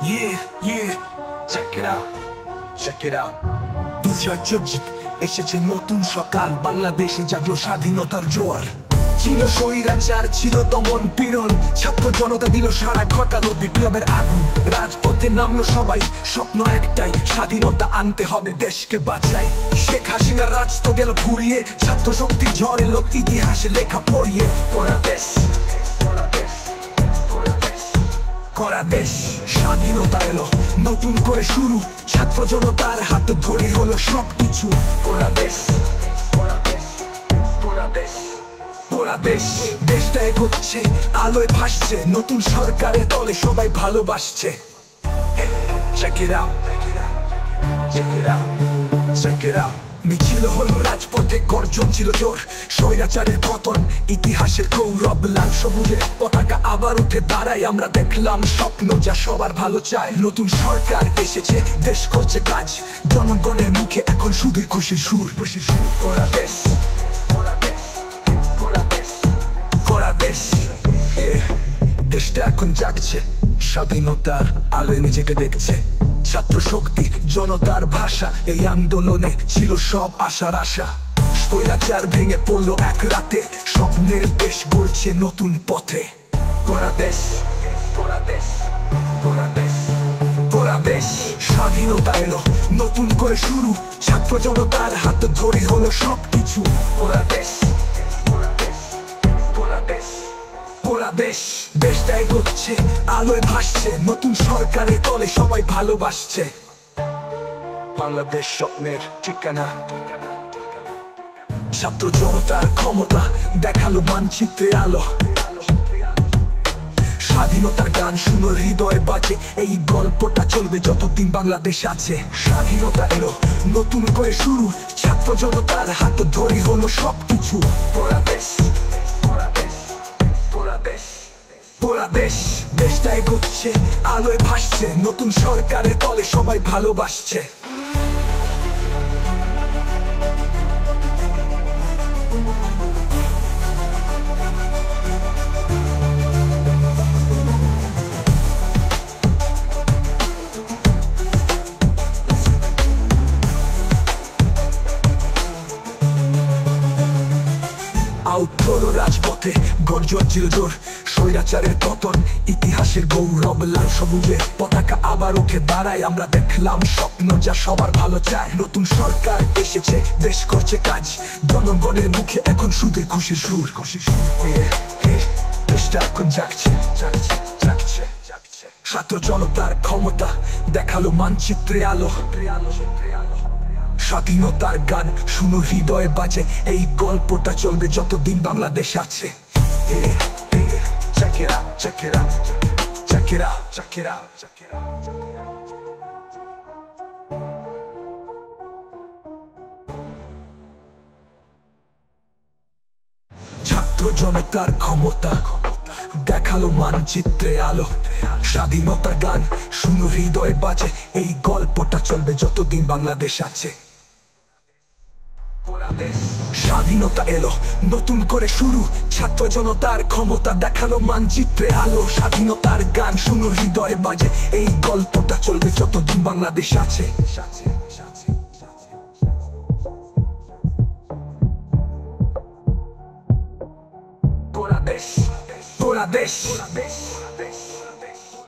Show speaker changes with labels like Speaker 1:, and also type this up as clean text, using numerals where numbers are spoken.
Speaker 1: Yeah, yeah, check it out, check it out. দুঃসাহসিক এসেছে নতুন সকাল, বাংলাদেশে জাগলো স্বাধীনতার জোয়ার। ছিল স্বৈরাচার, ছিল দমন পীড়ন, ছাত্র জনতা দিল সারা, ঘটালো বিপ্লবের আগুন। রাজপথে নামলো সবাই, স্বপ্ন একটাই, স্বাধীনতা আনতে হবে, দেশকে বাঁচাই। শেখ হাসিনার রাজ তো গেল ঘুরিয়ে, ছাত্র শক্তির ঝড় এলো ইতিহাসে লেখা পড়িয়ে। করা দেশ, করা দেশ, স্বাধীনতা এলো নতুন করে শুরু, ছাত্র জনতার হাত ধরে হলো সবকিছু। করা দেশ, করা দেশ, করা দেশ, করা দেশ। দেশটা এগোচ্ছে, আলোয় ভাসছে, নতুন সরকারের দলে সবাই ভালোবাসছে। Check it out, check it out, check it out. মিছিল হলো রাজপথে, গর্জন ছিল জোর, স্বৈরাচারের পতন, ইতিহাসের গৌরব। লাল সবুজের পতাকা আবার উঠে দাঁড়ায়, আমরা দেখলাম স্বপ্ন যা সবার ভালো চায়। নতুন সরকার এসেছে, দেশ করছে কাজ, জনগণের মুখে এখন শুধু খুশির সুর। করা দেশ, করা দেশ, করা দেশ, করা দেশ। দেশটা এখন জাগছে, স্বাধীনতার আলোয় নিজেকে দেখছে। ছাত্র শক্তি, জনতার ভাষা, এই আন্দোলনে ছিল সব আশার আশা। স্বৈরাচার ভেঙে পড়লো এক রাতে, স্বপ্নের দেশ গড়ছে নতুন পথে। করা দেশ, করা দেশ, করা দেশ, করা দেশ। স্বাধীনতা এলো নতুন করে শুরু, ছাত্র জনতার হাত ধরে হলো সবকিছু। করা দেশ, করা দেশ, করা দেশ, করা দেশ। দেশটা এগোচ্ছে, আলোয় ভাসছে, নতুন সরকারের দলে সবাই ভালোবাসছে। বাংলাদেশ স্বপ্নের ঠিকানা, ছাত্র জনতার ক্ষমতা দেখালো মানচিত্রে আলো। স্বাধীনতার গান শুনো হৃদয়ে বাজে, এই গল্পটা চলবে যতদিন বাংলাদেশ আছে। স্বাধীনতা এলো নতুন করে শুরু, ছাত্র জনতার হাত ধরে হলো সবকিছু। করা দেশ, করা দেশ, করা দেশ, করা দেশ। দেশটা এগোচ্ছে, আলোয় ভাসছে, নতুন সরকারের দলে সবাই ভালোবাসছে। রাজপথে গর্জন ছিল জোর, স্বৈরাচারের পতন, ইতিহাসের গৌরব। লাল সবুজের পতাকা আবার উঠে দাঁড়ায়, আমরা দেখলাম স্বপ্ন যা সবার ভালো চায়। নতুন সরকার এসেছে, দেশ করছে কাজ, জনগণের মুখে এখন শুধু খুশির সুর। খুশির সুর, দেশটা এখন জাগছে, জাগছে, জাগছে, জাগছে। ছাত্র জনতার ক্ষমতা দেখালো মানচিত্রে আলো। স্বাধীনতার গান শুনো হৃদয়ে বাজে, এই গল্পটা চলবে যতদিন বাংলাদেশ আছে। Check it out, check it out, check it out, check it out, check it out. ছাত্র জনতার ক্ষমতা দেখালো মানচিত্রে আলো। স্বাধীনতার গান শুনো হৃদয়ে বাজে, এই গল্পটা চলবে যতদিন বাংলাদেশ আছে। স্বাধীনতা এলো নতুন করে শুরু, ছাত্র জনতার ক্ষমতা দেখালো মানচিত্রে আলো। স্বাধীনতার গান শুনো হৃদয়ে বাজে, এই গল্পটা চলবে যতদিন বাংলাদেশ আছে। গোরা দেশ, গোরা দেশ।